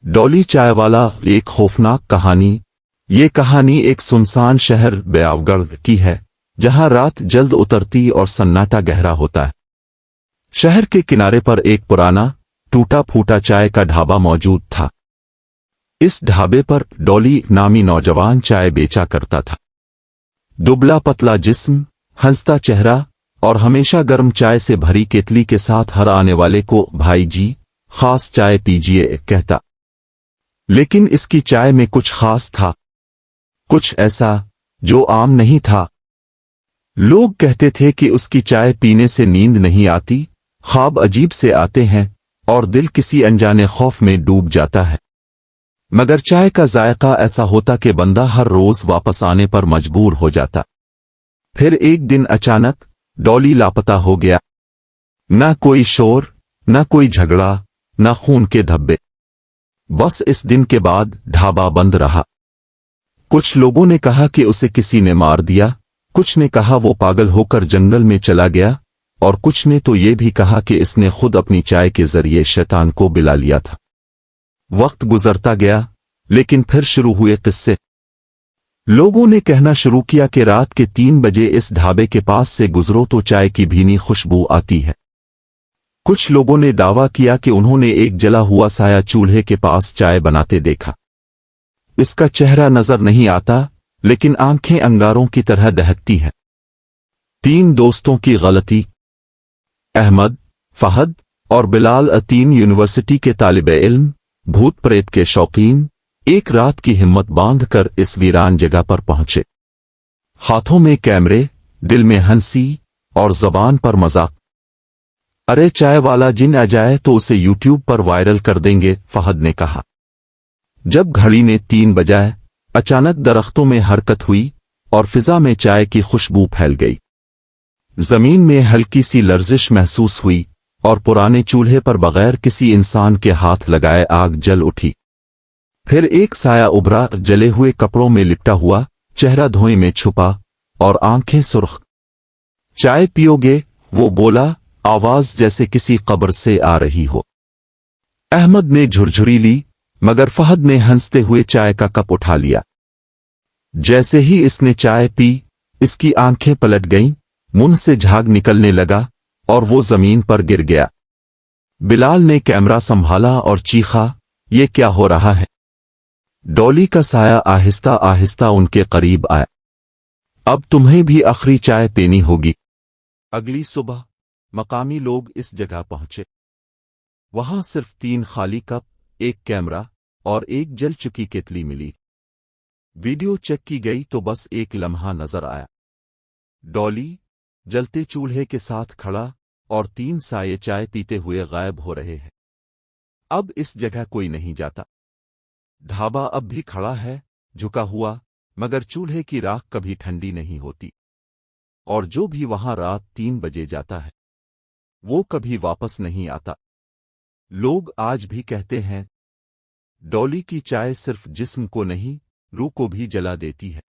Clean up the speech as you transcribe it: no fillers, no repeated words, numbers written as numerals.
डॉली चाय वाला एक खौफनाक कहानी। ये कहानी एक सुनसान शहर बेआवगढ़ की है, जहां रात जल्द उतरती और सन्नाटा गहरा होता है। शहर के किनारे पर एक पुराना टूटा फूटा चाय का ढाबा मौजूद था। इस ढाबे पर डॉली नामी नौजवान चाय बेचा करता था। दुबला पतला जिस्म, हंसता चेहरा और हमेशा गर्म चाय से भरी केतली के साथ हर आने वाले को भाई जी खास चाय पीजिए कहता। लेकिन इसकी चाय में कुछ खास था, कुछ ऐसा जो आम नहीं था। लोग कहते थे कि उसकी चाय पीने से नींद नहीं आती, ख्वाब अजीब से आते हैं और दिल किसी अनजाने खौफ में डूब जाता है। मगर चाय का जायका ऐसा होता कि बंदा हर रोज वापस आने पर मजबूर हो जाता। फिर एक दिन अचानक डॉली लापता हो गया। न कोई शोर, न कोई झगड़ा, न खून के धब्बे। बस इस दिन के बाद ढाबा बंद रहा। कुछ लोगों ने कहा कि उसे किसी ने मार दिया, कुछ ने कहा वो पागल होकर जंगल में चला गया, और कुछ ने तो ये भी कहा कि इसने खुद अपनी चाय के जरिए शैतान को बिला लिया था। वक्त गुजरता गया, लेकिन फिर शुरू हुए किस्से। लोगों ने कहना शुरू किया कि रात के 3 बजे इस ढाबे के पास से गुजरो तो चाय की भीनी खुशबू आती है। कुछ लोगों ने दावा किया कि उन्होंने एक जला हुआ साया चूल्हे के पास चाय बनाते देखा। इसका चेहरा नजर नहीं आता, लेकिन आंखें अंगारों की तरह दहकती हैं। 3 दोस्तों की गलती। अहमद, फहद और बिलाल 3 यूनिवर्सिटी के तालिबे इल्म, भूत प्रेत के शौकीन, एक रात की हिम्मत बांधकर इस वीरान जगह पर पहुंचे। हाथों में कैमरे, दिल में हंसी और जबान पर मजाक। अरे चाय वाला जिन आ जाए तो उसे यूट्यूब पर वायरल कर देंगे, फहद ने कहा। जब घड़ी ने 3 बजाए, अचानक दरख्तों में हरकत हुई और फिजा में चाय की खुशबू फैल गई। जमीन में हल्की सी लर्जिश महसूस हुई और पुराने चूल्हे पर बगैर किसी इंसान के हाथ लगाए आग जल उठी। फिर एक साया उभरा, जले हुए कपड़ों में लिपटा हुआ, चेहरा धुएं में छुपा और आंखें सुर्ख। चाय पियोगे? वो बोला, आवाज जैसे किसी कब्र से आ रही हो। अहमद ने झुरझुरी ली, मगर फहद ने हंसते हुए चाय का कप उठा लिया। जैसे ही इसने चाय पी, इसकी आंखें पलट गईं, मुंह से झाग निकलने लगा और वो जमीन पर गिर गया। बिलाल ने कैमरा संभाला और चीखा, ये क्या हो रहा है? डॉली का साया आहिस्ता आहिस्ता उनके करीब आया। अब तुम्हें भी आखिरी चाय पीनी होगी। अगली सुबह मकामी लोग इस जगह पहुंचे। वहां सिर्फ 3 खाली कप, एक कैमरा और एक जल चुकी केतली मिली। वीडियो चेक की गई तो बस एक लम्हा नजर आया। डॉली जलते चूल्हे के साथ खड़ा और 3 साये चाय पीते हुए गायब हो रहे हैं। अब इस जगह कोई नहीं जाता। ढाबा अब भी खड़ा है, झुका हुआ, मगर चूल्हे की राख कभी ठंडी नहीं होती। और जो भी वहां रात 3 बजे जाता है, वो कभी वापस नहीं आता। लोग आज भी कहते हैं, डॉली की चाय सिर्फ जिस्म को नहीं, रूह को भी जला देती है।